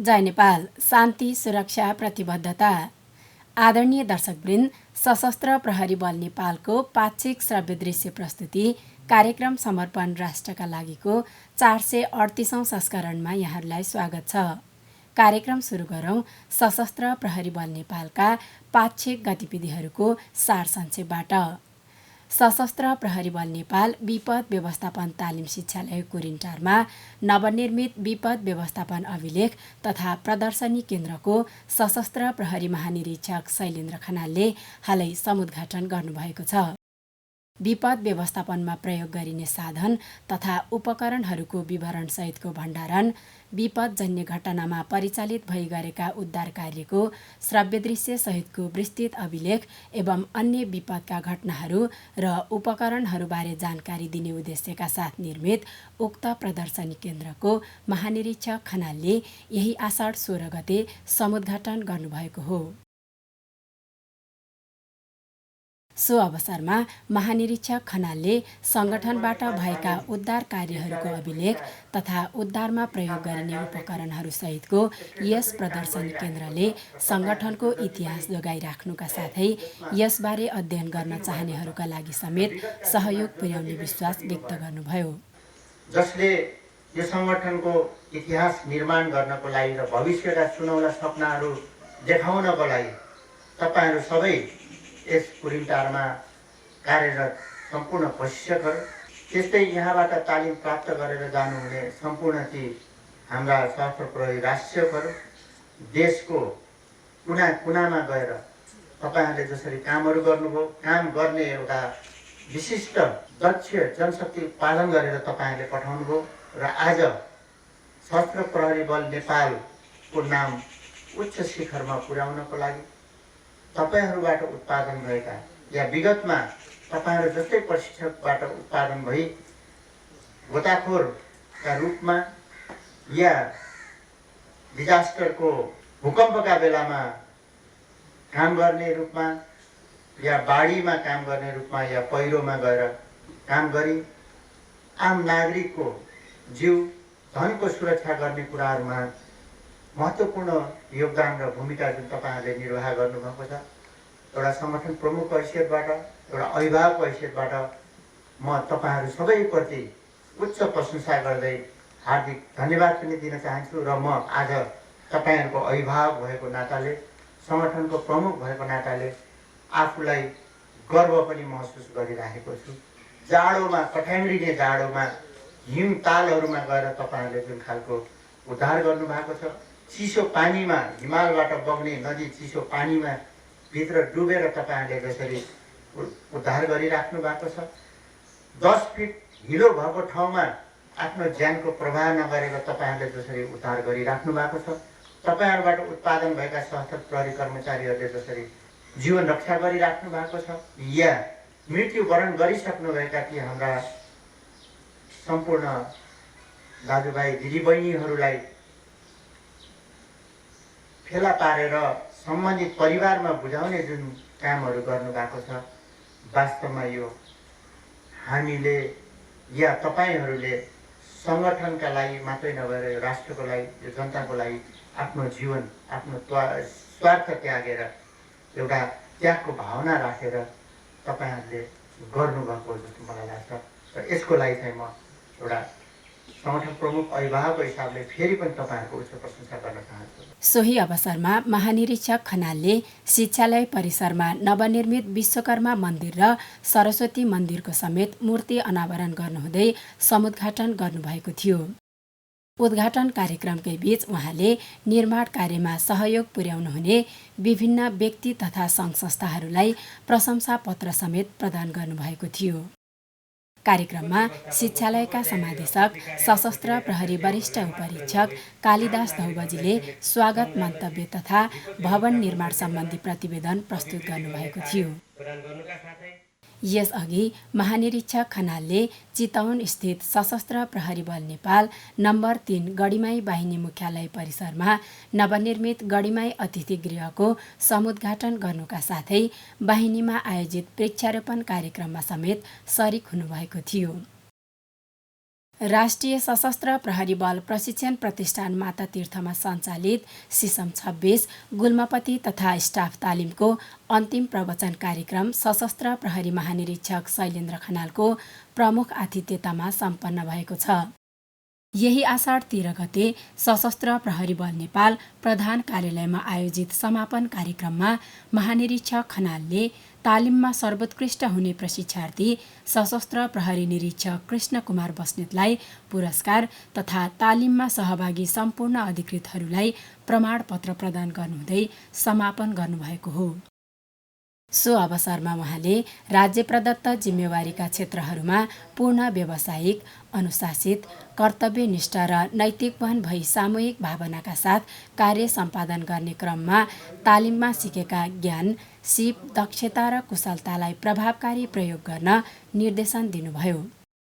जय नेपाल। शान्ति सुरक्षा प्रतिबद्धता। आदरणीय दर्शकवृन्द, सशस्त्र प्रहरी बल नेपालको पाक्षिक श्रव्य दृश्य प्रस्तुति कार्यक्रम समर्पण राष्ट्रका लागिको 438औं संस्करणमा यहाँहरूलाई स्वागत छ। कार्यक्रम सुरु गरौं सशस्त्र प्रहरी बल नेपालका पाक्षिक गतिविधिहरूको सारसंक्षेपबाट। सशस्त्र प्रहरी बल नेपाल विपद व्यवस्थापन तालिम शिक्षालय कुरिन्टारमा नवनिर्मित विपद व्यवस्थापन अभिलेख तथा प्रदर्शनी केन्द्रको सशस्त्र प्रहरी महानिरीक्षक शैलेन्द्र खनालले हालै समुद्घाटन गर्नुभएको छ। विपद व्यवस्थापनमा प्रयोग गरिने साधन तथा उपकरणहरूको विवरणसहितको भण्डारण, विपदजन्य घटनामा परिचालित भई गरेका उद्धार कार्यको श्रव्य दृश्य सहितको विस्तृत अभिलेख एवं अन्य विपदका घटनाहरू र उपकरणहरूबारे जानकारी दिने उद्देश्यका साथ निर्मित उक्त प्रदर्शनी केन्द्रको महानिरीक्षक खनालले यही आषाढ 16 गते समुद्घाटन गर्नुभएको हो। सो अवसरमा महानिरीक्षक खनालले संगठनबाट भएका उद्धार कार्यहरूको अभिलेख तथा उद्धारमा प्रयोग गरिने उपकरणहरू सहितको यस प्रदर्शनी केन्द्रले संगठनको इतिहास जोगाइराख्नुका साथै यसबारे अध्ययन गर्न चाहनेहरूका लागि समेत सहयोग पुर्याउने विश्वास व्यक्त गर्नुभयो। जसले यो संगठनको इतिहास निर्माण गर्नको लागि र भविष्यका सुनौला सपनाहरू देखाउनको लागि तपाईहरू सबै यस कुरिन्टारमा कार्यरत सम्पूर्ण प्रशिक्षकहरू, त्यस्तै यहाँबाट तालिम प्राप्त गरेर जानुहुने सम्पूर्ण ती हाम्रा सशस्त्र प्रहरी राष्ट्रियकहरू, देशको कुना कुनामा गएर तपाईहरूले जसरी कामहरू गर्नुभयो, काम गर्ने एउटा विशिष्ट दक्ष जनशक्ति उत्पादन गरेर तपाईहरूले पठाउनुभयो र आज सशस्त्र प्रहरी बल नेपालको नाम उच्च शिखरमा पुर्याउनको लागि तपाईहरूबाट उत्पादन भएका या विगतमा तपाईहरू जस्तै प्रशिक्षकबाट उत्पादन भई गोताखोरका रूपमा या डिजास्टरको भूकम्पका बेलामा काम गर्ने रूपमा या बाढीमा काम गर्ने रूपमा या पहिरोमा गएर काम गरी आम नागरिकको जीव धनको सुरक्षा गर्ने कुराहरूमा महत्त्वपूर्ण योगदान र भूमिका जुन तपाईहरूले निर्वाह गर्नुभएको छ, एउटा संगठन प्रमुखको हैसियतबाट, एउटा अभिभावकको हैसियतबाट म तपाईहरू सबैप्रति उच्च प्रशंसा गर्दै हार्दिक धन्यवाद पनि दिन चाहन्छु र म आज तपाईहरूको अभिभावक भएको नाताले, संगठनको प्रमुख भएको नाताले आफूलाई गर्व पनि महसुस गरिरहेको छु। जाडोमा, कठ्याङ्ग्रिने जाडोमा हिम तालहरूमा गएर तपाईहरूले जुन खालको उद्धार गर्नुभएको छ, चिसो पानीमा हिमालबाट बग्ने नदी चिसो पानीमा भित्र डुबेर तपाईहरूले जसरी उद्धार गरिराख्नु भएको छ, 10 फिट हिलो भएको ठाउँमा आफ्नो ज्यानको प्रवाह नगरेर तपाईहरूले जसरी उद्धार गरिराख्नु भएको छ, तपाईहरूबाट उत्पादन भएका सशस्त्र प्रहरी कर्मचारीहरूले जसरी जीवन रक्षा गरिराख्नु भएको छ या मृत्युवरण गरिसक्नुभएका ती हाम्रा सम्पूर्ण दाजुभाइ दिदीबहिनीहरूलाई फेला पारेर सम्बन्धित परिवारमा बुझाउने जुन कामहरू गर्नुभएको छ, वास्तवमा यो हामीले या तपाईहरूले सङ्गठनका लागि मात्रै नभएर यो राष्ट्रको लागि, यो जनताको लागि आफ्नो जीवन, आफ्नो स्वार्थ त्यागेर एउटा त्यागको भावना राखेर तपाईहरूले गर्नुभएको जस्तो मलाई लाग्छ र यसको लागि चाहिँ म एउटा संगठन प्रमुख अभिभावकको हिसाबले फेरि पनि तपाईहरूको उच्च प्रशंसा गर्न चाहन्छु। सोही अवसरमा महानिरीक्षक खनालले शिक्षालय परिसरमा नवनिर्मित विश्वकर्मा मन्दिर र सरस्वती मन्दिरको समेत मूर्ति अनावरण गर्नुहुँदै समुद्घाटन गर्नुभएको थियो। उद्घाटन कार्यक्रमकै बीच उहाँले निर्माण कार्यमा सहयोग पुर्याउनुहुने विभिन्न व्यक्ति तथा सङ्घ संस्थाहरूलाई प्रशंसा पत्र समेत प्रदान गर्नुभएको थियो। कार्यक्रममा शिक्षालयका समादेशक सशस्त्र प्रहरी वरिष्ठ उपरीक्षक कालिदास धौबजीले स्वागत मन्तव्य तथा भवन निर्माण सम्बन्धी प्रतिवेदन प्रस्तुत गर्नुभएको थियो। यसअघि महानिरीक्षक खनालले चितवन स्थित सशस्त्र प्रहरी बल नेपाल नम्बर 3 गढीमाई बाहिनी मुख्यालय परिसरमा नवनिर्मित गढीमाई अतिथि गृहको समुद्घाटन गर्नुका साथै बाहिनीमा आयोजित वृक्षारोपण कार्यक्रममा समेत सरिक हुनुभएको थियो। राष्ट्रिय सशस्त्र प्रहरी बल प्रशिक्षण प्रतिष्ठान माता तीर्थमा सञ्चालित सिसम 26 गुल्मपति तथा स्टाफ तालिमको अन्तिम प्रवचन कार्यक्रम सशस्त्र प्रहरी महानिरीक्षक शैलेन्द्र खनालको प्रमुख आतिथ्यतामा सम्पन्न भएको छ। यही आषाढ 13 गते सशस्त्र प्रहरी बल नेपाल प्रधान कार्यालयमा आयोजित समापन कार्यक्रममा महानिरीक्षक खनालले तालिममा सर्वोत्कृष्ट हुने प्रशिक्षार्थी सशस्त्र प्रहरी निरीक्षक कृष्ण कुमार बस्नेतलाई पुरस्कार तथा तालिममा सहभागी सम्पूर्ण अधिकृतहरूलाई प्रमाणपत्र प्रदान गर्नुहुँदै समापन गर्नुभएको हो। सो अवसरमा उहाँले राज्य प्रदत्त जिम्मेवारीका क्षेत्रहरूमा पूर्ण व्यावसायिक, अनुशासित, कर्तव्यनिष्ठ र नैतिकवान भई सामूहिक भावनाका साथ कार्य सम्पादन गर्ने क्रममा तालिममा सिकेका ज्ञान, सिप, दक्षता र कुशलतालाई प्रभावकारी प्रयोग गर्न निर्देशन दिनुभयो।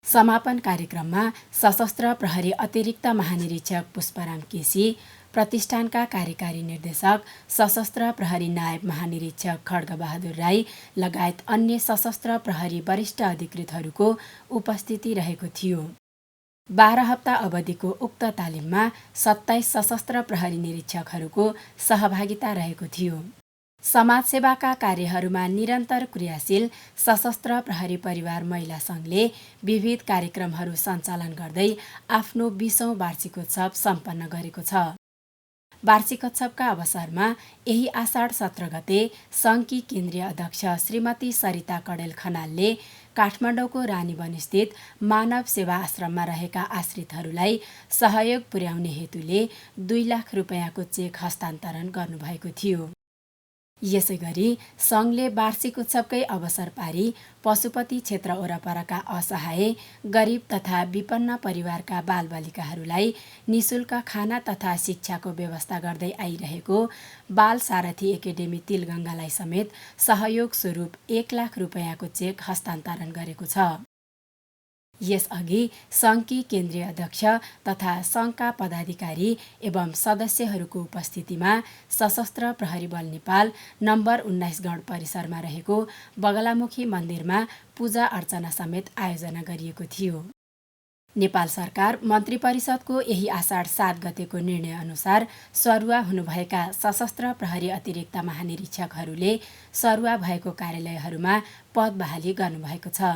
समापन कार्यक्रममा सशस्त्र प्रहरी अतिरिक्त महानिरीक्षक पुष्पराम केसी, प्रतिष्ठानका कार्यकारी निर्देशक सशस्त्र प्रहरी नायब महानिरीक्षक खड्गबहादुर राई लगायत अन्य सशस्त्र प्रहरी वरिष्ठ अधिकृतहरूको उपस्थिति रहेको थियो। 12 हप्ता अवधिको उक्त तालिममा 27 सशस्त्र प्रहरी निरीक्षकहरूको सहभागिता रहेको थियो। समाजसेवाका कार्यहरूमा निरन्तर क्रियाशील सशस्त्र प्रहरी परिवार महिला सङ्घले विविध कार्यक्रमहरू सञ्चालन गर्दै आफ्नो 20औं वार्षिकोत्सव सम्पन्न गरेको छ। वार्षिकोत्सवका अवसरमा यही आषाढ 17 गते सङ्घकी केन्द्रीय अध्यक्ष श्रीमती सरिता कडेल खनालले काठमाडौँको रानीवनस्थित मानव सेवा आश्रममा रहेका आश्रितहरूलाई सहयोग पुर्याउने हेतुले 2 लाख रुपियाँको चेक हस्तान्तरण गर्नुभएको थियो। यसै गरी सङ्घले वार्षिक उत्सवकै अवसर पारी पशुपति क्षेत्र वरपरका असहाय, गरिब तथा विपन्न परिवारका बालबालिकाहरूलाई निशुल्क खाना तथा शिक्षाको व्यवस्था गर्दै आइरहेको बाल सारथी एकाडेमी तिलगङ्गालाई समेत सहयोग स्वरूप 1 लाख रुपियाँको चेक हस्तान्तरण गरेको छ। यसअघि सङ्घकी केन्द्रीय अध्यक्ष तथा सङ्घका पदाधिकारी एवं सदस्यहरूको उपस्थितिमा सशस्त्र प्रहरी बल नेपाल नम्बर 19 गण परिसरमा रहेको बगलामुखी मन्दिरमा पूजा अर्चना समेत आयोजना गरिएको थियो। नेपाल सरकार मन्त्री परिषदको यही आषाढ 7 गतेको निर्णय अनुसार सरुवा हुनुभएका सशस्त्र प्रहरी अतिरिक्त महानिरीक्षकहरूले सरुवा भएको कार्यालयहरूमा पद बहाली गर्नुभएको छ।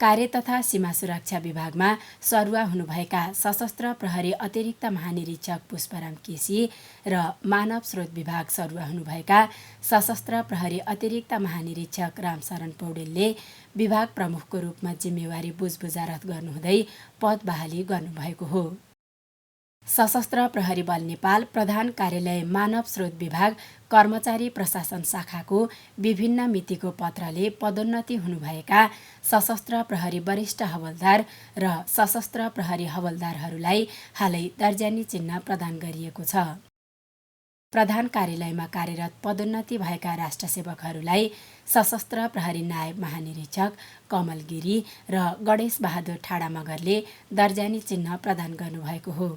कार्य तथा सीमा सुरक्षा विभागमा सरुवा हुनुभएका सशस्त्र प्रहरी अतिरिक्त महानिरीक्षक पुष्पराम केसी र मानव स्रोत विभाग सरुवा हुनुभएका सशस्त्र प्रहरी अतिरिक्त महानिरीक्षक रामशरण पौडेलले विभाग प्रमुखको रूपमा जिम्मेवारी बुझबुझारत गर्नुहुँदै पद बहाली गर्नुभएको हो। सशस्त्र प्रहरी बल नेपाल प्रधान कार्यालय मानव स्रोत विभाग कर्मचारी प्रशासन शाखाको विभिन्न मितिको पत्रले पदोन्नति हुनुभएका सशस्त्र प्रहरी वरिष्ठ हवलदार र सशस्त्र प्रहरी हवलदारहरूलाई हालै दर्जानी चिन्ह प्रदान गरिएको छ। प्रधान कार्यालयमा कार्यरत पदोन्नति भएका राष्ट्रसेवकहरूलाई सशस्त्र प्रहरी नायब महानिरीक्षक कमल गिरी र गणेश बहादुर ठाडा मगरले दर्जानी चिन्ह प्रदान गर्नुभएको हो।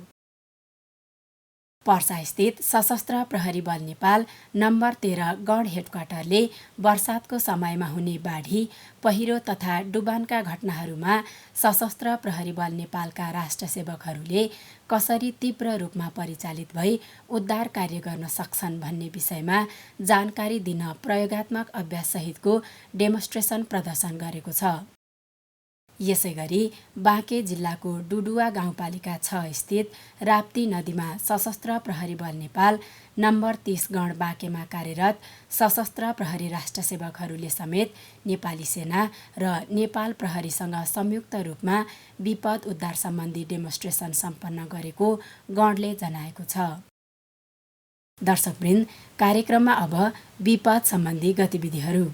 पर्सास्थित सशस्त्र प्रहरी बल नेपाल नम्बर 13 गण हेडक्वार्टरले वर्षातको समयमा हुने बाढी, पहिरो तथा डुबानका घटनाहरूमा सशस्त्र प्रहरी बल नेपालका राष्ट्रसेवकहरूले कसरी तीव्र रूपमा परिचालित भई उद्धार कार्य गर्न सक्छन् भन्ने विषयमा जानकारी दिन प्रयोगात्मक अभ्याससहितको डेमोन्स्ट्रेसन प्रदर्शन गरेको छ। यसैगरी बाँके जिल्लाको डुडुवा गाउँपालिका 6 स्थित राप्ती नदीमा सशस्त्र प्रहरी बल नेपाल नम्बर 30 गण बाँकेमा कार्यरत सशस्त्र प्रहरी राष्ट्रसेवकहरूले समेत नेपाली सेना र नेपाल प्रहरीसँग संयुक्त रूपमा विपद उद्धार सम्बन्धी डेमोन्स्ट्रेसन सम्पन्न गरेको गणले जनाएको छ। दर्शकवृन्द, कार्यक्रममा अब विपद सम्बन्धी गतिविधिहरू।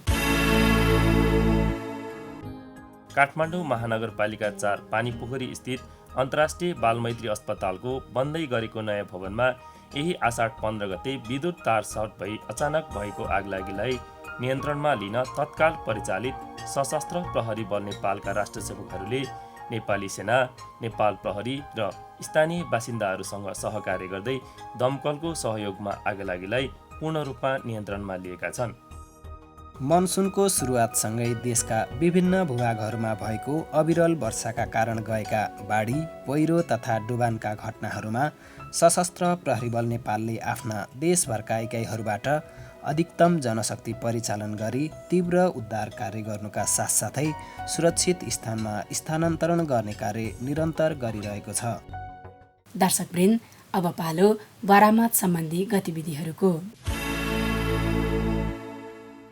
काठमाडौँ महानगरपालिका 4 पानीपोखरी स्थित अन्तर्राष्ट्रिय बालमैत्री अस्पतालको बन्दै गरेको नयाँ भवनमा यही आषाढ 15 गते विद्युत तार सर्ट भई अचानक भएको आगलागीलाई नियन्त्रणमा लिन तत्काल परिचालित सशस्त्र प्रहरी बल नेपालका राष्ट्रसेवकहरूले नेपाली सेना, नेपाल प्रहरी र स्थानीय बासिन्दाहरूसँग सहकार्य गर्दै दमकलको सहयोगमा आगलागीलाई पूर्ण रूपमा नियन्त्रणमा लिएका छन्। मनसुनको सुरुवातसँगै देशका विभिन्न भूभागहरूमा भएको अविरल वर्षाका कारण गएका बाढी, पहिरो तथा डुबानका घटनाहरूमा सशस्त्र प्रहरी बल नेपालले आफ्ना देशभरका इकाइहरूबाट अधिकतम जनशक्ति परिचालन गरी तीव्र उद्धार कार्य गर्नुका साथसाथै सुरक्षित स्थानमा स्थानान्तरण गर्ने कार्य निरन्तर गरिरहेको छ। दर्शकवृन्द, अब पालो बरामद सम्बन्धी गतिविधिहरूको।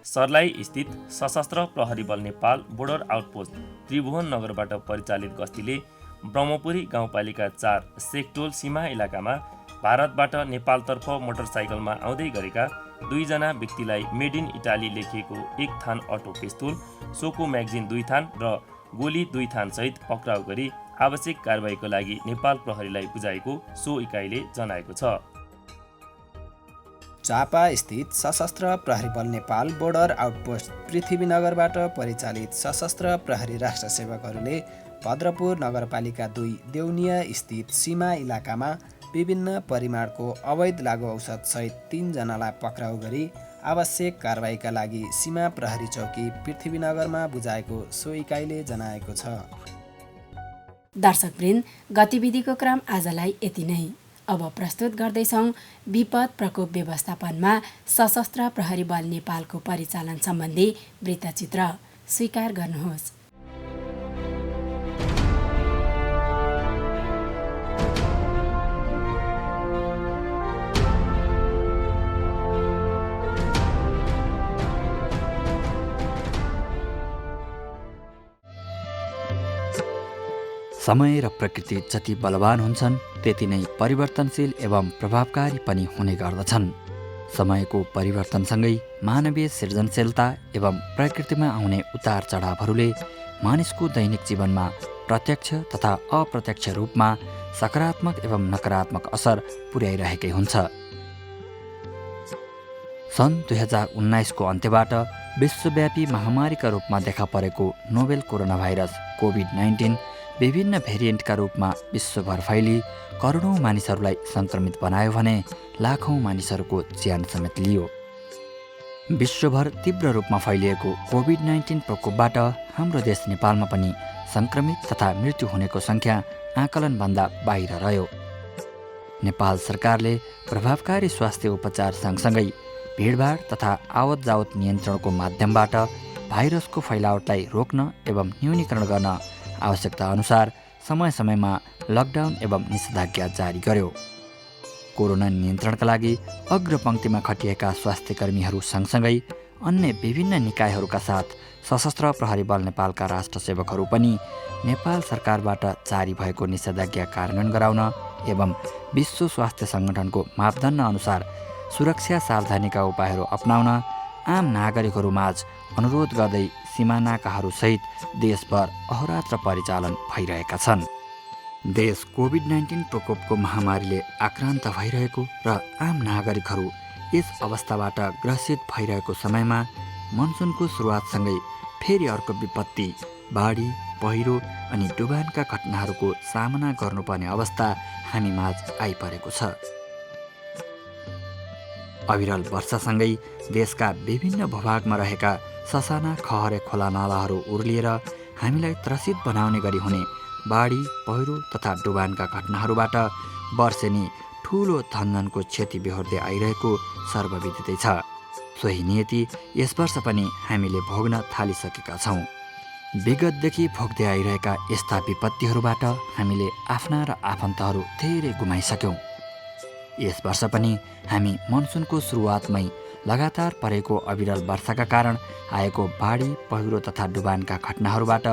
सर्लाही स्थित सशस्त्र प्रहरी बल नेपाल बोर्डर आउटपोस्ट त्रिभुवन नगरबाट परिचालित गस्तीले ब्रह्मपुरी गाउँपालिका 4 सेकटोल सीमा इलाकामा भारतबाट नेपालतर्फ मोटरसाइकलमा आउँदै गरेका 2 जना व्यक्तिलाई मेड इन इटाली लेखिएको 1 थान अटो पिस्तुल, सोको म्यागजिन 2 थान र गोली 2 थान सहित पक्राउ गरी आवश्यक कारबाहीको लागि नेपाल प्रहरीलाई बुझाएको सो इकाइले जनाएको छ। झापा स्थित सशस्त्र प्रहरी बल नेपाल बोर्डर आउटपोस्ट पृथ्वीनगरबाट परिचालित सशस्त्र प्रहरी राष्ट्र सेवकहरूले भद्रपुर नगरपालिका 2 देउनिया स्थित सीमा इलाकामा विभिन्न परिमाणको अवैध लागु औषध सहित 3 जनालाई पक्राउ गरी आवश्यक कारबाहीका लागि सीमा प्रहरी चौकी पृथ्वीनगरमा बुझाएको सो इकाइले जनाएको छ। दर्शकवृन्द, गतिविधिको क्रम आजलाई यति नै। अब प्रस्तुत गर्दैछौँ विपद प्रकोप व्यवस्थापनमा सशस्त्र प्रहरी बल नेपालको परिचालन सम्बन्धी वृत्तचित्र। स्वीकार गर्नुहोस्। समय र प्रकृति जति बलवान हुन्छन् त्यति नै परिवर्तनशील एवं प्रभावकारी पनि हुने गर्दछन्। समयको परिवर्तनसँगै मानवीय सृजनशीलता एवं प्रकृतिमा आउने उतार चढावहरूले मानिसको दैनिक जीवनमा प्रत्यक्ष तथा अप्रत्यक्ष रूपमा सकारात्मक एवं नकारात्मक असर पुर्याइरहेकै हुन्छ। सन् 2019 को अन्त्यबाट विश्वव्यापी महामारीका रूपमा देखा परेको नोभेल कोरोना भाइरस कोभिड-19 विभिन्न भेरिएन्टका रूपमा विश्वभर फैली करोडौँ मानिसहरूलाई सङ्क्रमित बनायो भने लाखौँ मानिसहरूको ज्यान समेत लियो। विश्वभर तीव्र रूपमा फैलिएको कोभिड-19 प्रकोपबाट हाम्रो देश नेपालमा पनि सङ्क्रमित तथा मृत्यु हुनेको सङ्ख्या आकलनभन्दा बाहिर रह्यो। नेपाल सरकारले प्रभावकारी स्वास्थ्य उपचार सँगसँगै भिडभाड तथा आवत जावत नियन्त्रणको माध्यमबाट भाइरसको फैलावटलाई रोक्न एवं न्यूनीकरण गर्न आवश्यकता अनुसार समय समयमा लकडाउन एवं निषेधाज्ञा जारी गर्यो। कोरोना नियन्त्रणका लागि अग्रपङ्क्तिमा खटिएका स्वास्थ्यकर्मीहरू सँगसँगै अन्य विभिन्न निकायहरूका साथ सशस्त्र प्रहरी बल नेपालका राष्ट्र सेवकहरू पनि नेपाल सरकारबाट जारी भएको निषेधाज्ञा कार्यान्वयन गराउन एवं विश्व स्वास्थ्य सङ्गठनको मापदण्ड अनुसार सुरक्षा सावधानीका उपायहरू अपनाउन आम नागरिकहरूमाझ अनुरोध गर्दै सीमानाकाहरूसहित देशभर अहोरात्र परिचालन भइरहेका छन्। देश कोभिड-19 प्रकोपको महामारीले आक्रान्त भइरहेको र आम नागरिकहरू यस अवस्थाबाट ग्रसित भइरहेको समयमा मनसुनको सुरुवातसँगै फेरि अर्को विपत्ति बाढी, पहिरो अनि डुबानका घटनाहरूको सामना गर्नुपर्ने अवस्था हामीमाझ आइपरेको छ। अविरल वर्षासँगै देशका विभिन्न भूभागमा रहेका ससाना खहरे खोला नालाहरू उर्लिएर हामीलाई त्रसित बनाउने गरी हुने बाढी, पहिरो तथा डुबानका घटनाहरूबाट वर्षेनी ठुलो धनधनको क्षति बेहोर्दै आइरहेको सर्वविदितै छ। सोही नियति यस वर्ष पनि हामीले भोग्न थालिसकेका छौँ। विगतदेखि भोग्दै आइरहेका यस्ता विपत्तिहरूबाट हामीले आफ्ना र आफन्तहरू धेरै गुमाइसक्यौँ। यस वर्ष पनि हामी मनसुनको सुरुवातमै लगातार परेको अविरल वर्षाका कारण आएको बाढी, पहिरो तथा डुबानका घटनाहरूबाट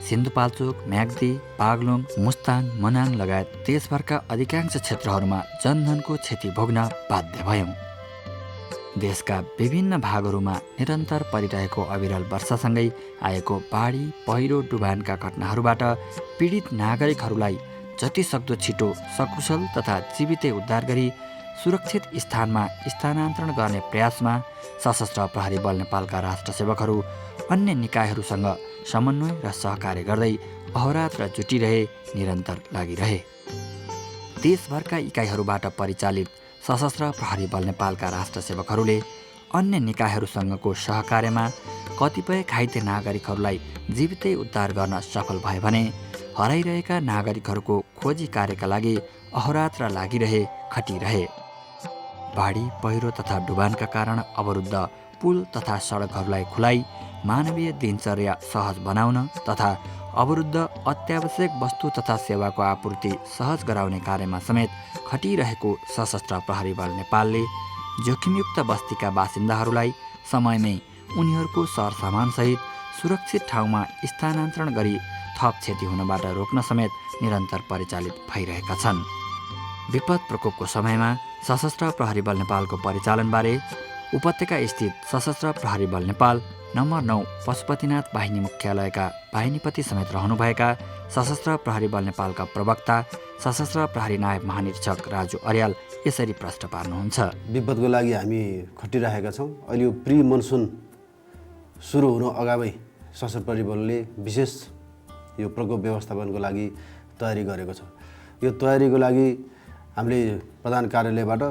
सिन्धुपाल्चोक, म्याग्दी, बागलुङ, मुस्ताङ, मनाङ लगायत देशभरका अधिकांश क्षेत्रहरूमा जनधनको क्षति भोग्न बाध्य भयौँ। देशका विभिन्न भागहरूमा निरन्तर परिरहेको अविरल वर्षासँगै आएको बाढी, पहिरो, डुबानका घटनाहरूबाट पीडित नागरिकहरूलाई जतिसक्दो छिटो सकुशल तथा जीवितै उद्धार गरी सुरक्षित स्थानमा स्थानान्तरण गर्ने प्रयासमा सशस्त्र प्रहरी बल नेपालका राष्ट्र सेवकहरू अन्य निकायहरूसँग समन्वय र सहकार्य गर्दै अहोरात्र जुटिरहे, निरन्तर लागिरहे। देशभरका इकाइहरूबाट परिचालित सशस्त्र प्रहरी बल नेपालका राष्ट्र सेवकहरूले अन्य निकायहरूसँगको सहकार्यमा कतिपय घाइते नागरिकहरूलाई जीवितै उद्धार गर्न सफल भए भने हराइरहेका नागरिकहरूको खोजी कार्यका लागि अहोरात्र लागिरहे खटिरहे। बाढी, पहिरो तथा डुबानका कारण अवरुद्ध पुल तथा सडकहरूलाई खुलाई मानवीय दिनचर्या सहज बनाउन तथा अवरुद्ध अत्यावश्यक वस्तु तथा सेवाको आपूर्ति सहज गराउने कार्यमा समेत खटिरहेको सशस्त्र प्रहरी बल नेपालले जोखिमयुक्त बस्तीका बासिन्दाहरूलाई समयमै उनीहरूको सरसामानसहित सुरक्षित ठाउँमा स्थानान्तरण गरी थप क्षति हुनबाट रोक्न समेत निरन्तर परिचालित भइरहेका छन्। विपद प्रकोपको समयमा सशस्त्र प्रहरी बल नेपालको परिचालनबारे उपत्यका स्थित सशस्त्र प्रहरी बल नेपाल नम्बर 9 पशुपतिनाथ बाहिनी मुख्यालयका बाहिनीपति समेत रहनुभएका सशस्त्र प्रहरी बल नेपालका प्रवक्ता सशस्त्र प्रहरी नायब महानिरीक्षक राजु अर्याल यसरी प्रश्न पार्नुहुन्छ। विपदको लागि हामी खटिरहेका छौँ। अहिले यो प्री मनसुन सुरु हुनु अगावै सशस्त्र प्रहरी बलले विशेष यो प्रकोप व्यवस्थापनको लागि तयारी गरेको छ। यो तयारीको लागि हामीले प्रधान कार्यालयबाट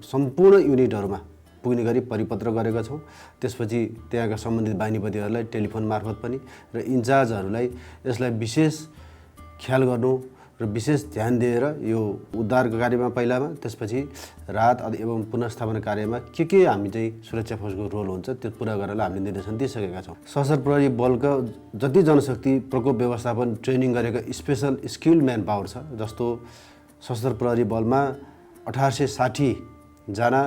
सम्पूर्ण युनिटहरूमा पुग्ने गरी परिपत्र गरेका छौँ। त्यसपछि त्यहाँका सम्बन्धित बाहिनीपतिहरूलाई टेलिफोन मार्फत पनि र इन्चार्जहरूलाई यसलाई विशेष ख्याल गर्नु र विशेष ध्यान दिएर यो उद्धारको कार्यमा पहिलामा, त्यसपछि राहत एवं पुनर्स्थापना कार्यमा के हामी चाहिँ सुरक्षा फोर्सको रोल हुन्छ त्यो पुरा गरेर हामीले निर्देशन दिइसकेका छौँ। सशस्त्र प्रहरी बलका जति जनशक्ति प्रकोप व्यवस्थापन ट्रेनिङ गरेका स्पेसल स्किल्ड म्यान पावर छ, जस्तो सशस्त्र प्रहरी बलमा 1860 जना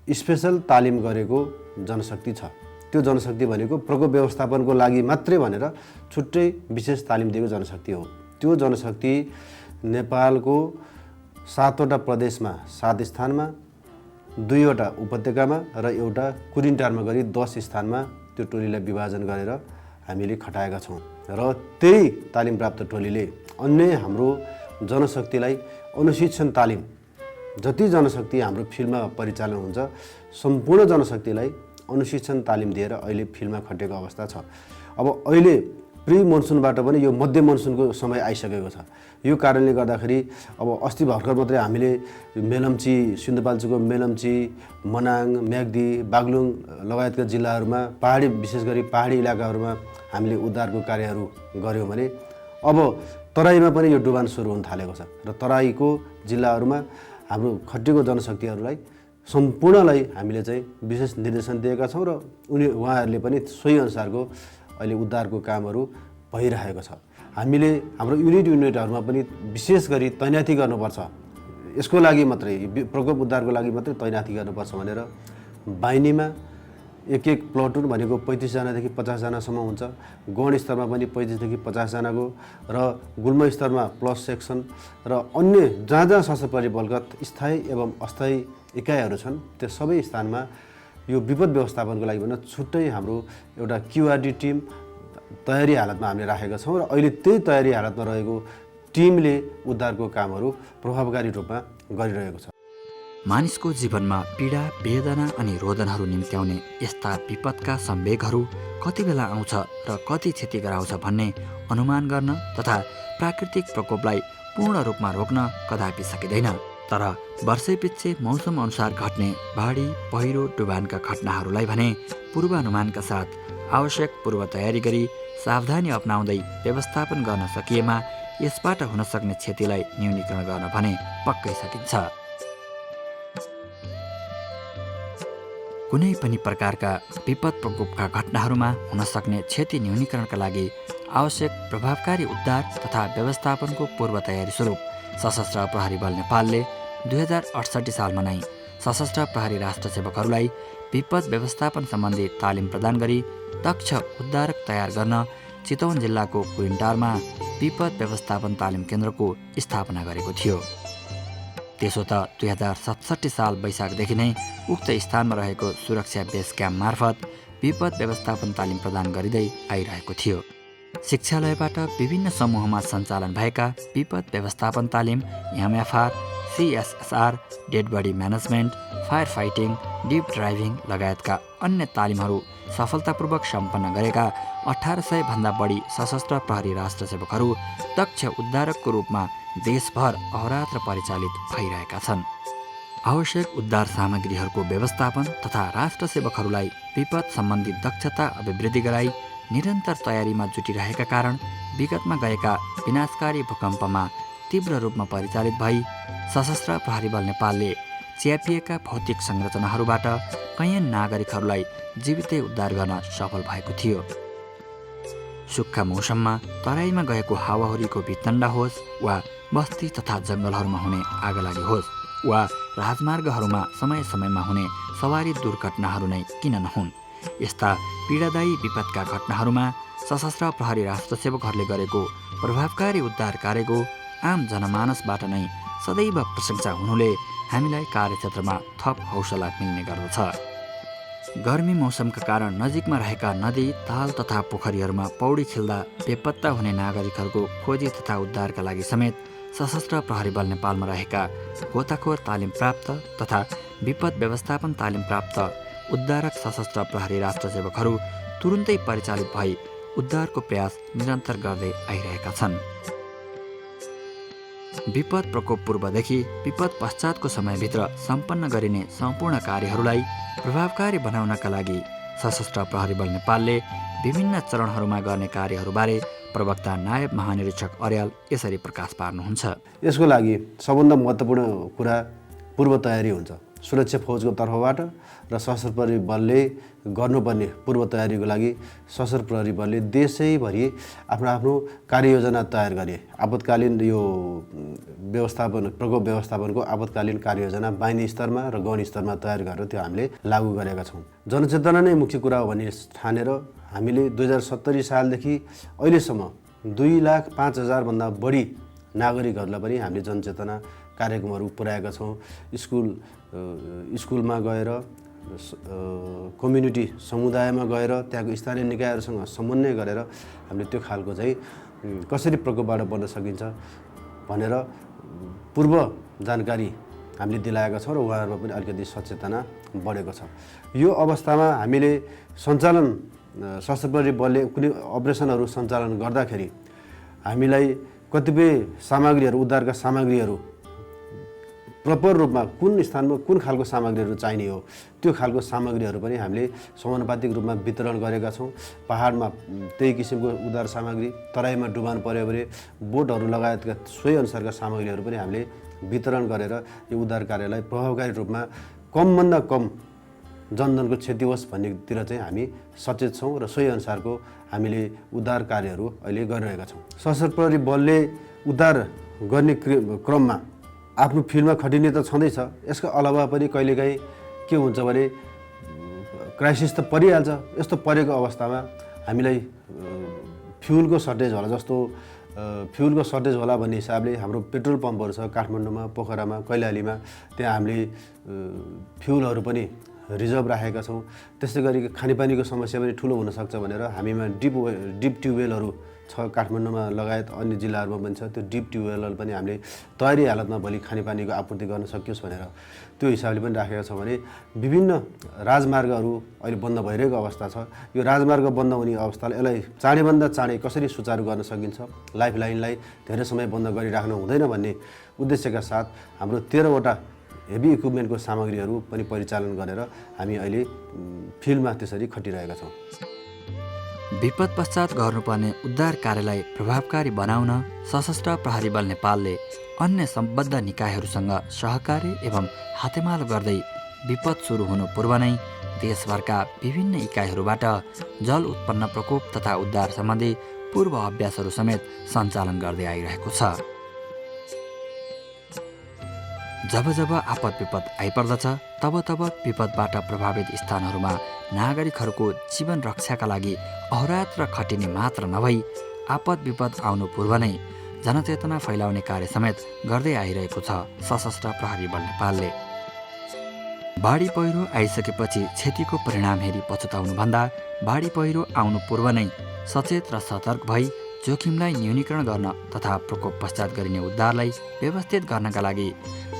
स्पेसल तालिम गरेको जनशक्ति छ। त्यो जनशक्ति भनेको प्रकोप व्यवस्थापनको लागि मात्रै भनेर छुट्टै विशेष तालिम दिएको जनशक्ति हो। त्यो जनशक्ति नेपालको 7वटा प्रदेशमा 7 स्थानमा, 2वटा उपत्यकामा र एउटा कुरिनटारमा गरी 10 स्थानमा त्यो टोलीलाई विभाजन गरेर हामीले खटाएका छौँ। र त्यही तालिम प्राप्त टोलीले अन्य हाम्रो जनशक्तिलाई अनुशिक्षण तालिम, जति जनशक्ति हाम्रो फिल्डमा परिचालन हुन्छ सम्पूर्ण जनशक्तिलाई अनुशिक्षण तालिम दिएर अहिले फिल्डमा खटेको अवस्था छ। अब अहिले प्री मनसुनबाट पनि यो मध्य मनसुनको समय आइसकेको छ। यो कारणले गर्दाखेरि अब अस्ति भर्खर मात्रै हामीले मेलम्ची, सिन्धुपाल्चोकको मेलम्ची, मनाङ, म्याग्दी, बागलुङ लगायतका जिल्लाहरूमा पहाडी, विशेष गरी पहाडी इलाकाहरूमा हामीले उद्धारको कार्यहरू गऱ्यौँ भने अब तराईमा पनि यो डुबान सुरु हुन थालेको छ र तराईको जिल्लाहरूमा हाम्रो खटिएको जनशक्तिहरूलाई सम्पूर्णलाई हामीले चाहिँ विशेष निर्देशन दिएका छौँ र उहाँहरूले पनि सोही अनुसारको अहिले उद्धारको कामहरू भइरहेको छ। हामीले हाम्रो युनिटहरूमा पनि विशेष गरी तैनाती गर्नुपर्छ, यसको लागि मात्रै, प्रकोप उद्धारको लागि मात्रै तैनाती गर्नुपर्छ भनेर बाहिनीमा एक प्लटुन भनेको 35 जनादेखि 50 जनासम्म हुन्छ। गण स्तरमा पनि 35 देखि 50 जनाको र गुल्म स्तरमा प्लस सेक्सन र अन्य जहाँ जहाँ सशस्त्र प्रहरी बलका स्थायी एवं अस्थायी इकाइहरू छन् त्यो सबै स्थानमा यो विपद व्यवस्थापनको लागि भने छुट्टै हाम्रो एउटा क्युआरडी टिम तयारी हालतमा हामीले राखेका छौँ र अहिले त्यही तयारी हालतमा रहेको टिमले उद्धारको कामहरू प्रभावकारी रूपमा गरिरहेको छ। मानिसको जीवनमा पीडा, वेदना अनि रोदनहरू निम्त्याउने यस्ता विपदका सम्वेगहरू कति बेला आउँछ र कति क्षति गराउँछ भन्ने अनुमान गर्न तथा प्राकृतिक प्रकोपलाई पूर्ण रूपमा रोक्न कदापि सकिँदैन। तर वर्षैपिच्छे मौसम अनुसार घट्ने बाढी, पहिरो, डुबानका घटनाहरूलाई भने पूर्वानुमानका साथ आवश्यक पूर्व तयारी गरी सावधानी अपनाउँदै व्यवस्थापन गर्न सकिएमा यसबाट हुन सक्ने क्षतिलाई न्यूनीकरण गर्न भने पक्कै सकिन्छ। कुनै पनि प्रकारका विपद प्रकोपका घटनाहरूमा हुन सक्ने क्षति न्यूनीकरणका लागि आवश्यक प्रभावकारी उद्धार तथा व्यवस्थापनको पूर्व तयारी स्वरूप सशस्त्र प्रहरी बल नेपालले 2068 सालमा नै सशस्त्र प्रहरी राष्ट्र सेवकहरूलाई विपद व्यवस्थापन सम्बन्धी तालिम प्रदान गरी दक्ष उद्धारक तयार गर्न चितवन जिल्लाको कुरिनटारमा विपद व्यवस्थापन तालिम केन्द्रको स्थापना गरेको थियो। त्यसो त 2067 साल वैशाखदेखि नै उक्त स्थानमा रहेको सुरक्षा बेस क्याम्प मार्फत विपद व्यवस्थापन तालिम प्रदान गरिँदै आइरहेको थियो। शिक्षालयबाट विभिन्न समूहमा सञ्चालन भएका विपद व्यवस्थापन तालिम MFR, CSSR, dead body management, fire fighting, deep driving लगायतका अन्य तालिमहरू सफलतापूर्वक सम्पन्न गरेका 1800 भन्दा बढी सशस्त्र प्रहरी राष्ट्र सेवकहरू दक्ष उद्धारकको रूपमा देशभर अहोरात्र परिचालित भइरहेका छन्। आवश्यक उद्धार सामग्रीहरूको व्यवस्थापन तथा राष्ट्र सेवकहरूलाई विपद सम्बन्धी दक्षता अभिवृद्धि गराई निरन्तर तयारीमा जुटिरहेका कारण विगतमा गएका विनाशकारी भूकम्पमा तीव्र रूपमा परिचालित भई सशस्त्र प्रहरी बल नेपालले च्यापिएका भौतिक संरचनाहरूबाट कैयन नागरिकहरूलाई जीवितै उद्धार गर्न सफल भएको थियो। सुक्खा मौसममा तराईमा गएको हावाहुरीको भित्तण्डा होस् वा बस्ती तथा जङ्गलहरूमा हुने आगलागी होस् वा राजमार्गहरूमा समय समयमा हुने सवारी दुर्घटनाहरू नै किन नहुन्, यस्ता पीडादायी विपदका घटनाहरूमा सशस्त्र प्रहरी राष्ट्र सेवकहरूले गरेको प्रभावकारी उद्धार कार्यको आम जनमानसबाट नै सदैव प्रशंसा हुनुले हामीलाई कार्यक्षेत्रमा थप हौसला मिल्ने गर्दछ। गर्मी मौसमका कारण नजिकमा रहेका नदी, ताल तथा पोखरीहरूमा पौडी खेल्दा बेपत्ता हुने नागरिकहरूको खोजी तथा उद्धारका लागि समेत सशस्त्र प्रहरी बल नेपालमा रहेका गोताखोर तालिम प्राप्त तथा विपद व्यवस्थापन तालिम प्राप्त उद्धारक सशस्त्र प्रहरी राष्ट्र सेवकहरू तुरुन्तै परिचालित भई उद्धारको प्रयास निरन्तर गर्दै आइरहेका छन्। विपद प्रकोप पूर्वदेखि विपद पश्चातको समयभित्र सम्पन्न गरिने सम्पूर्ण कार्यहरूलाई प्रभावकारी बनाउनका लागि सशस्त्र प्रहरी बल नेपालले विभिन्न चरणहरूमा गर्ने कार्यहरूबारे प्रवक्ता नायब महानिरीक्षक अर्याल यसरी प्रकाश पार्नुहुन्छ। यसको लागि सबभन्दा महत्त्वपूर्ण कुरा पूर्व तयारी हुन्छ। सुरक्षा फौजको तर्फबाट र सशस्त्र प्रहरी बलले गर्नुपर्ने पूर्व तयारीको लागि सशस्त्र प्रहरी बलले देशैभरि आफ्नो आफ्नो कार्ययोजना तयार गरे। आपतकालीन यो व्यवस्थापन प्रकोप व्यवस्थापनको आपतकालीन कार्ययोजना बाहिनी स्तरमा र गौण स्तरमा तयार गरेर त्यो हामीले लागू गरेका छौँ। जनचेतना नै मुख्य कुरा हो भन्ने ठानेर हामीले 2070 सालदेखि अहिलेसम्म 2,05,000 भन्दा बढी नागरिकहरूलाई पनि हामीले जनचेतना कार्यक्रमहरू पुर्याएका छौँ। स्कुलमा गएर कम्युनिटी समुदायमा गएर त्यहाँको स्थानीय निकायहरूसँग समन्वय गरेर हामीले त्यो खालको चाहिँ कसरी प्रकोपबाट बच्न सकिन्छ भनेर पूर्व जानकारी हामीले दिलाएका छौँ र उहाँहरूमा पनि अलिकति सचेतना बढेको छ। यो अवस्थामा हामीले सञ्चालन सशस्त्र प्रहरी बलले कुनै अपरेसनहरू सञ्चालन गर्दाखेरि हामीलाई कतिपय सामग्रीहरू उद्धारका सामग्रीहरू प्रपर रूपमा कुन स्थानमा कुन खालको सामग्रीहरू चाहिने हो त्यो खालको सामग्रीहरू पनि हामीले समानुपातिक रूपमा वितरण गरेका छौँ। पहाडमा त्यही किसिमको उद्धार सामग्री, तराईमा डुबान पर्यो भने बोटहरू लगायतका सोही अनुसारका सामग्रीहरू पनि हामीले वितरण गरेर यो उद्धार कार्यलाई प्रभावकारी रूपमा कमभन्दा कम जनधनको क्षति होस् भन्नेतिर चाहिँ हामी सचेत छौँ र सोही अनुसारको हामीले उद्धार कार्यहरू अहिले गरिरहेका छौँ। सशस्त्र प्रहरी बलले उद्धार गर्ने क्रममा आफ्नो फिल्डमा खटिने त छँदैछ, यसको अलावा पनि कहिलेकाहीँ के हुन्छ भने क्राइसिस त परिहाल्छ। यस्तो परेको अवस्थामा हामीलाई फ्युलको सर्टेज होला जस्तो फ्युलको सर्टेज होला भन्ने हिसाबले हाम्रो पेट्रोल पम्पहरू छ काठमाडौँमा, पोखरामा, कैलालीमा, त्यहाँ हामीले फ्युलहरू पनि रिजर्भ राखेका छौँ। त्यस्तै गरी खानेपानीको समस्या पनि ठुलो हुनसक्छ भनेर हामीमा डिप ट्युबवेलहरू छ काठमाडौँमा लगायत अन्य जिल्लाहरूमा पनि छ। त्यो डिप ट्युबवेलहरू पनि हामीले तयारी हालतमा भोलि खानेपानीको आपूर्ति गर्न सकियोस् भनेर त्यो हिसाबले पनि राखेका छौँ भने विभिन्न राजमार्गहरू अहिले बन्द भइरहेको अवस्था छ। यो राजमार्ग बन्द हुने अवस्थालाई यसलाई चाँडैभन्दा चाँडै कसरी सुचारू गर्न सकिन्छ, लाइफ लाइनलाई धेरै समय बन्द गरिराख्नु हुँदैन भन्ने उद्देश्यका साथ हाम्रो 13वटा हेभी इक्विपमेन्टको सामग्रीहरू पनि परिचालन गरेर हामी अहिले फिल्डमा त्यसरी खटिरहेका छौँ। विपद पश्चात गर्नुपर्ने उद्धार कार्यलाई प्रभावकारी बनाउन सशस्त्र प्रहरी बल नेपालले अन्य सम्बद्ध निकायहरूसँग सहकारी एवं हातेमालो गर्दै विपद सुरु हुनु पूर्व नै देशभरका विभिन्न इकाइहरूबाट जल उत्पन्न प्रकोप तथा उद्धार सम्बन्धी पूर्व अभ्यासहरू समेत सञ्चालन गर्दै आइरहेको छ। जब जब आपद विपद आइपर्दछ तब तब विपदबाट प्रभावित स्थानहरूमा नागरिकहरूको जीवन रक्षाका लागि अहोरात्र खटिने मात्र नभई आपद विपद आउनु पूर्व नै जनचेतना फैलाउने कार्य समेत गर्दै आइरहेको छ सशस्त्र प्रहरी बल नेपालले। बाढी पहिरो आइसकेपछि क्षतिको परिणाम हेरी पछुताउनुभन्दा बाढी पहिरो आउनु पूर्व नै सचेत र सतर्क भई जोखिमलाई न्यूनीकरण गर्न तथा प्रकोप पश्चात गरिने उद्धारलाई व्यवस्थित गर्नका लागि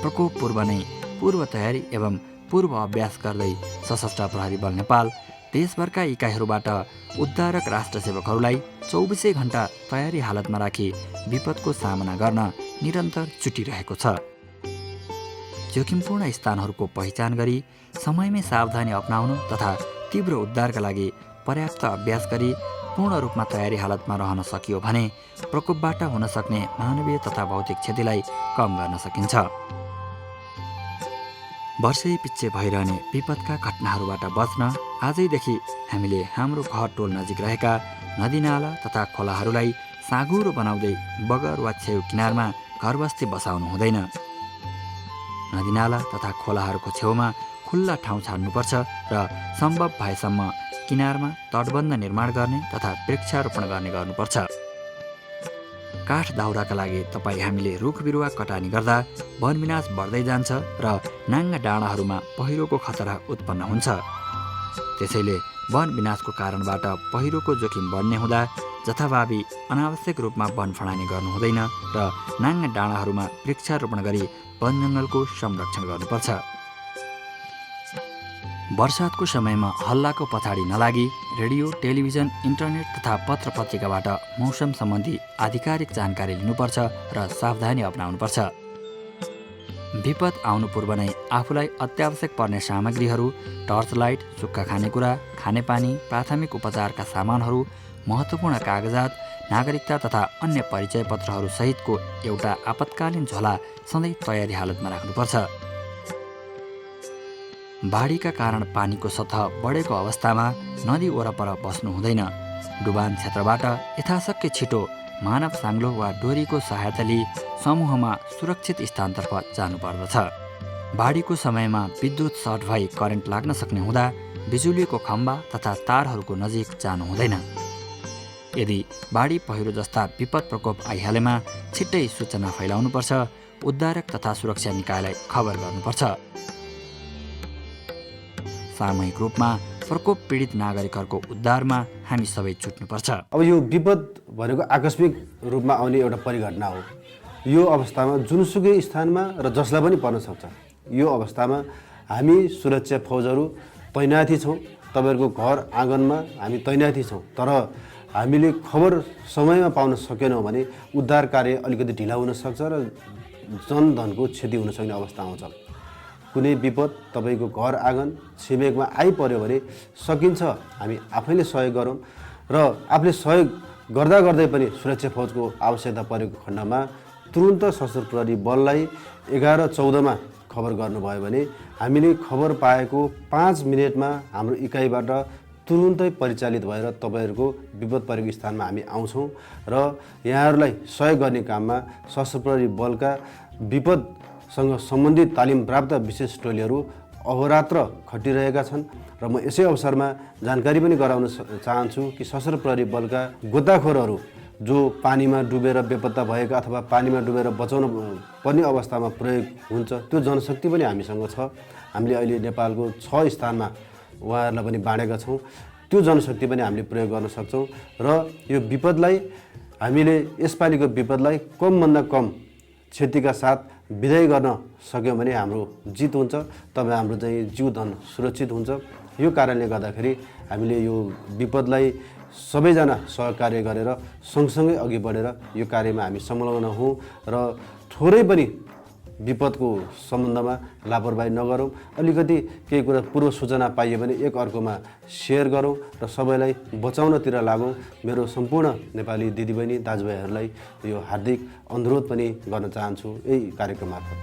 प्रकोप पूर्व नै पूर्व तयारी एवं पूर्व अभ्यास गर्दै सशस्त्र प्रहरी बल नेपाल देशभरका इकाइहरूबाट उद्धारक राष्ट्र सेवकहरूलाई 24 घण्टा तयारी हालतमा राखी विपदको सामना गर्न निरन्तर जुटिरहेको छ। जोखिमपूर्ण स्थानहरूको पहिचान गरी समयमै सावधानी अपनाउनु तथा तीव्र उद्धारका लागि पर्याप्त अभ्यास गरी पूर्ण रूपमा तयारी हालतमा रहन सकियो भने प्रकोपबाट हुन सक्ने मानवीय तथा भौतिक क्षतिलाई कम गर्न सकिन्छ। वर्षै पिच्छे भइरहने विपदका घटनाहरूबाट बच्न आजैदेखि हामीले हाम्रो घर टोल नजिक रहेका नदीनाला तथा खोलाहरूलाई साँघुरो बनाउँदै बगर वा छेउ किनारमा घरबस्ती बसाउनु हुँदैन। नदीनाला तथा खोलाहरूको छेउमा खुल्ला ठाउँ छाड्नुपर्छ र सम्भव भएसम्म किनारमा तटबन्ध निर्माण गर्ने तथा वृक्षारोपण गर्ने गर्नुपर्छ। काठ दाउराका लागि हामीले रुख बिरुवा कटानी गर्दा वन विनाश बढ्दै जान्छ र नाङ्गा डाँडाहरूमा पहिरोको खतरा उत्पन्न हुन्छ। त्यसैले वन विनाशको कारणबाट पहिरोको जोखिम बढ्ने हुँदा जथाभावी अनावश्यक रूपमा वन फडानी गर्नु हुँदैन र नाङ्गा डाँडाहरूमा वृक्षारोपण गरी वन जङ्गलको संरक्षण गर्नुपर्छ। वर्षातको समयमा हल्लाको पछाडि नलागी रेडियो, टेलिभिजन, इन्टरनेट तथा पत्र पत्रिकाबाट मौसम सम्बन्धी आधिकारिक जानकारी लिनुपर्छ र सावधानी अपनाउनुपर्छ। विपद आउनु पूर्व नै आफूलाई अत्यावश्यक पर्ने सामग्रीहरू, टर्च लाइट, सुक्खा खानेकुरा, खानेपानी, प्राथमिक उपचारका सामानहरू, महत्त्वपूर्ण कागजात, नागरिकता तथा अन्य परिचय पत्रहरू सहितको एउटा आपतकालीन झोला सधैँ तयारी हालतमा राख्नुपर्छ। बाढीका कारण पानीको सतह बढेको अवस्थामा नदी वरपर बस्नु हुँदैन। डुबान क्षेत्रबाट यथाशक्य छिटो मानव साङ्लो वा डोरीको सहायता लिई समूहमा सुरक्षित स्थानतर्फ जानुपर्दछ। बाढीको समयमा विद्युत सर्ट भई करेन्ट लाग्न सक्ने हुँदा बिजुलीको खम्बा तथा तारहरूको नजिक जानु हुँदैन। यदि बाढी पहिरो जस्ता विपद प्रकोप आइहालेमा छिट्टै सूचना फैलाउनुपर्छ। उद्धारक तथा सुरक्षा निकायलाई खबर गर्नुपर्छ। सामूहिक रूपमा प्रकोप पीडित नागरिकहरूको उद्धारमा हामी सबै जुट्नुपर्छ। अब यो विपद भनेको आकस्मिक रूपमा आउने एउटा परिघटना हो। यो अवस्थामा जुनसुकै स्थानमा र जसलाई पनि पर्न सक्छ। यो अवस्थामा हामी सुरक्षा फौजहरू तैनाथी छौँ। तपाईँहरूको घर आँगनमा हामी तैनाथी छौँ। तर हामीले खबर समयमा पाउन सकेनौँ भने उद्धार कार्य अलिकति ढिला हुनसक्छ र जनधनको क्षति हुन सक्ने अवस्था आउँछ। कुनै विपद तपाईँको घर आँगन छिमेकमा आइपर्यो भने सकिन्छ हामी आफैले सहयोग गरौँ र आफूले सहयोग गर्दा गर्दै पनि सुरक्षा फौजको आवश्यकता परेको खण्डमा तुरुन्त सशस्त्र प्रहरी बललाई 11:14मा खबर गर्नुभयो भने हामीले खबर पाएको 5 मिनेटमा हाम्रो इकाइबाट तुरुन्तै परिचालित भएर तपाईँहरूको विपद परेको स्थानमा हामी आउँछौँ र यहाँहरूलाई सहयोग गर्ने काममा सशस्त्र प्रहरी बलका विपदसँग सम्बन्धित तालिम प्राप्त विशेष टोलीहरू अहोरात्र खटिरहेका छन् र म यसै अवसरमा जानकारी पनि गराउन चाहन्छु कि सशस्त्र प्रहरी बलका गोताखोरहरू जो पानीमा डुबेर बेपत्ता भएका अथवा पानीमा डुबेर बचाउन पर्ने अवस्थामा प्रयोग हुन्छ त्यो जनशक्ति पनि हामीसँग छ। हामीले अहिले नेपालको 6 स्थानमा उहाँहरूलाई पनि बाँडेका छौँ। त्यो जनशक्ति पनि हामीले प्रयोग गर्न सक्छौँ र यो विपदलाई हामीले यसपालिको विपदलाई कमभन्दा कम क्षतिका साथ विदाई गर्न सक्यौँ भने हाम्रो जित हुन्छ। तब हाम्रो चाहिँ जीव धन सुरक्षित हुन्छ। यो कारणले गर्दाखेरि हामीले यो विपदलाई सबैजना सहकार्य गरेर सँगसँगै अघि बढेर यो कार्यमा हामी संलग्न हौँ र थोरै पनि विपदको सम्बन्धमा लापरवाही नगरौँ। अलिकति केही कुरा पूर्व सूचना पाइयो भने एक अर्कोमा सेयर गरौँ र सबैलाई बचाउनतिर लागौँ। मेरो सम्पूर्ण नेपाली दिदीबहिनी दाजुभाइहरूलाई यो हार्दिक अनुरोध पनि गर्न चाहन्छु यही कार्यक्रम मार्फत।